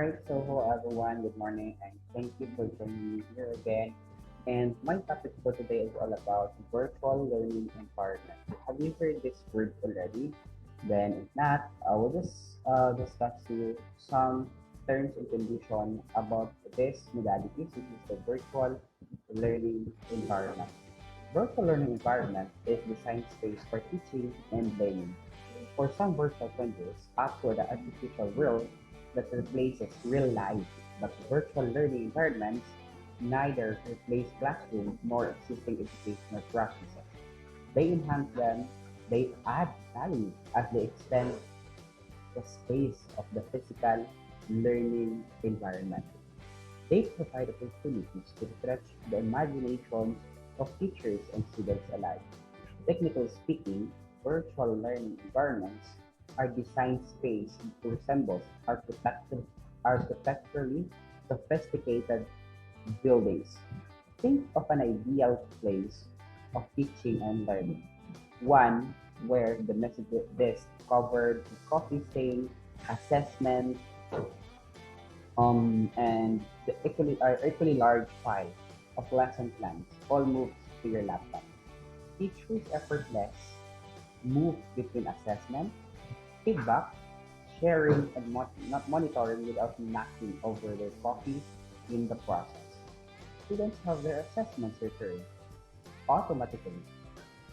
Alright, so hello everyone, good morning, and thank you for joining me here again. And my topic for today is all about virtual learning environment. Have you heard this word already? Then, if not, I will just discuss to you some terms and conditions about this modalities, which is the virtual learning environment. Virtual learning environment is designed space for teaching and learning. For some virtual conjures, up to the artificial world that replaces real life, but virtual learning environments neither replace classroom nor existing educational practices. They enhance them, they add value as they extend the space of the physical learning environment. They provide opportunities to stretch the imaginations of teachers and students alike. Technically speaking, virtual learning environments are designed space to resemble architecturally sophisticated buildings. Think of an ideal place of teaching and learning. One where the message desk covered with coffee stain, assessment, and the equally large file of lesson plans all moves to your laptop. Teachers effortless move between assessment, feedback, sharing, and not monitoring without knocking over their coffee in the process. Students have their assessments returned automatically.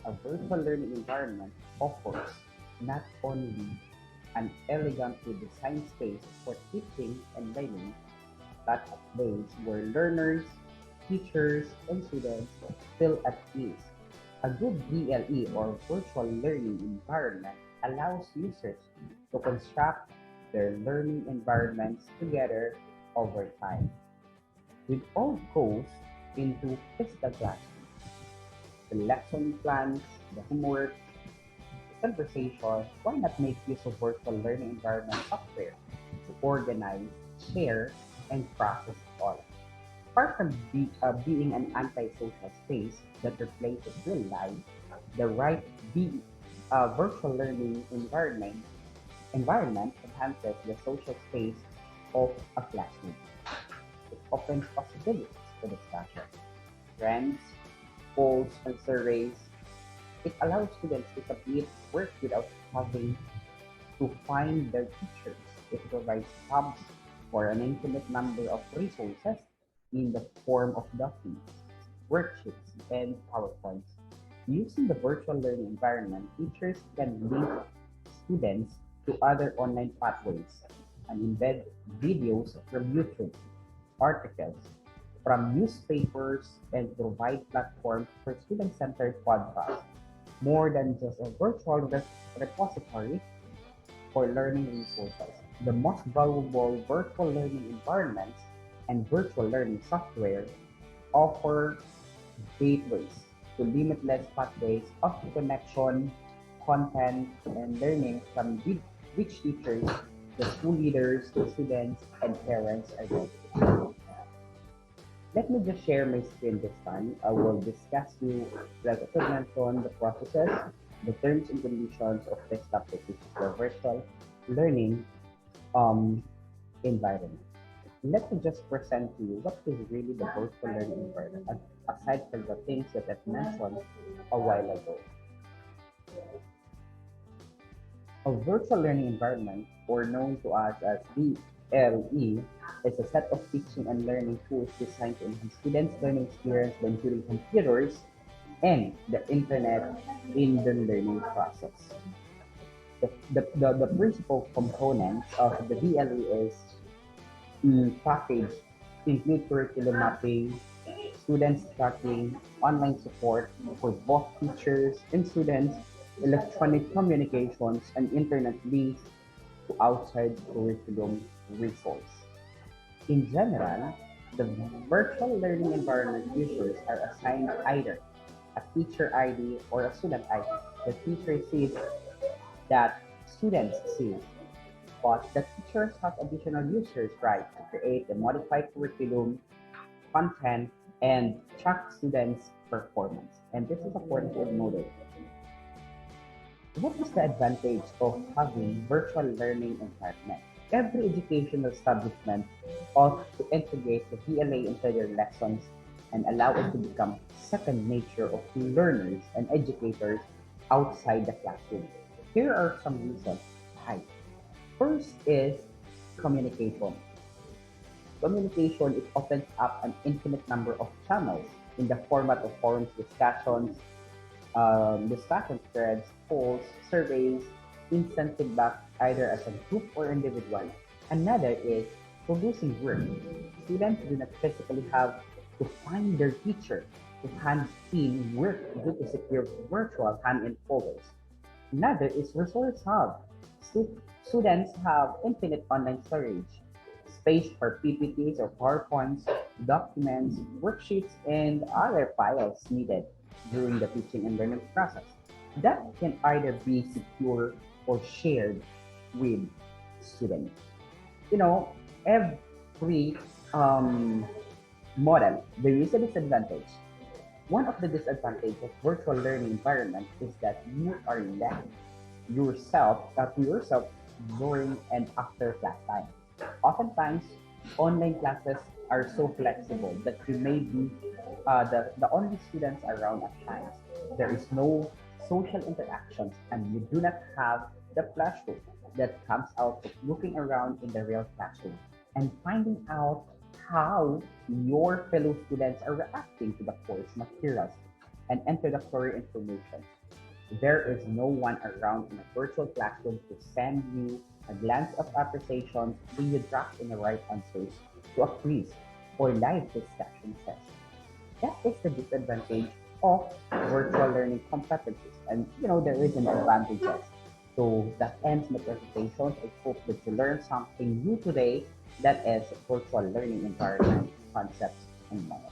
A virtual learning environment offers not only an elegantly designed space for teaching and learning, but a place where learners, teachers, and students feel at ease. A good VLE or virtual learning environment allows users to construct their learning environments together over time. With all goes into physical classroom, the lesson plans, the homework, the conversation, why not make use of virtual learning environment software to organize, share, and process it all? Apart from being an anti-social space that replaces real life, the right virtual learning environment enhances the social space of a classroom. It opens possibilities for discussion, trends, polls, and surveys. It allows students to submit work without having to find their teachers. It provides hubs for an infinite number of resources in the form of documents, worksheets, and PowerPoints. Using the virtual learning environment, teachers can link students to other online pathways and embed videos from YouTube, articles from newspapers, and provide platforms for student-centered podcasts. More than just a virtual repository for learning resources. The most valuable virtual learning environments and virtual learning software offer gateways to limitless pathways of connection, content, and learning from which teachers, the school leaders, the students, and parents are benefiting. Let me just share my screen this time. I will discuss you, like I mentioned, the processes, the terms and conditions of this topic, which is the virtual learning um, environment. Let me just present to you what is really the virtual learning environment, aside from the things that I've mentioned a while ago. A virtual learning environment, or known to us as VLE, is a set of teaching and learning tools designed to enhance students' learning experience by including computers and the internet in the learning process. The principal components of the VLE is package include curriculum mapping, students tracking, online support for both teachers and students, electronic communications, and internet links to outside curriculum resource. In general, the virtual learning environment users are assigned either a teacher ID or a student ID. The teacher sees that students see, but the teachers have additional users' right to create a modified curriculum, content, and track students' performance. And this is according to noted. What is the advantage of having virtual learning environment? Every educational establishment ought to integrate the VLA into their lessons and allow it to become second nature of learners and educators outside the classroom. Here are some reasons why. First is communication. Communication, it opens up an infinite number of channels in the format of forums, discussion threads, polls, surveys, instant feedback, either as a group or individual. Another is producing work. Students do not physically have to find their teacher to hand in work due to secure virtual hand-in folders. Another is resource hub. Students have infinite online storage, space for PPTs or PowerPoints, documents, worksheets, and other files needed during the teaching and learning process. That can either be secure or shared with students. You know, every um, model, there is a disadvantage. One of the disadvantages of virtual learning environment is that you are left to yourself during and after class time. Oftentimes, online classes are so flexible that you may be the only students around at times. There is no social interactions and you do not have the pleasure that comes out of looking around in the real classroom and finding out how your fellow students are reacting to the course materials and introductory information. There is no one around in a virtual classroom to send you a glance of appreciation when you drop in the right answers to a quiz or live discussion session. That is the disadvantage of virtual learning competencies. And there is an advantages. So that ends my presentation. I hope that you learned something new today. That is virtual learning environment concepts and models.